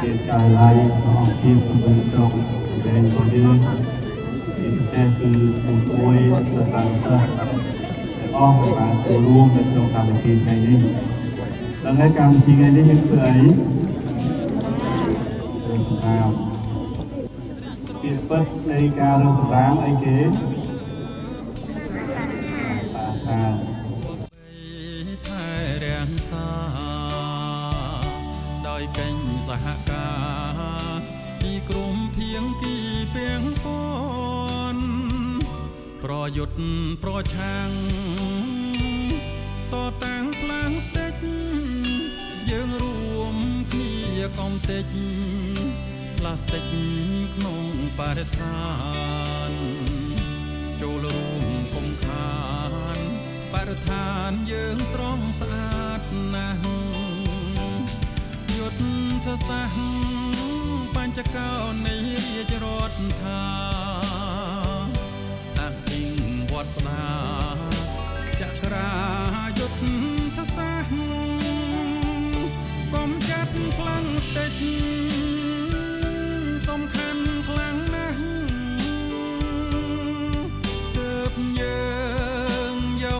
ជាការឡាយអង្គភាពក្នុងស្រុកដែលរបស់យើងជាពិសេសគឺពុទ្ធមួយទៅតាមសិស្សទាំងអស់បានចូលរួមនៅក្នុងកម្មវិធីថ្ងៃនេះដល់ថ្ងៃកម្មវិធីថ្ងៃនេះយើងធ្វើអីតាមជាពិតនៃការរកសម្រាមអីគេថាថែរាំងសាដោយកេញសហការពីក្រុមភៀងគីពាំងពន់ប្រយុទ្ធប្រឆាំងតតាំងផ្លាំងស្ទេចយើងរួមគ្នាកុំតិចផ្លាស្ទិកក្នុងបរិស្ថានចូលរួមគុំខានបរិស្ថានយើងស្រស់ស្អាតណាស់យុទ្ធសាស្ត្របញ្ចកោនៃរាជរដ្ឋា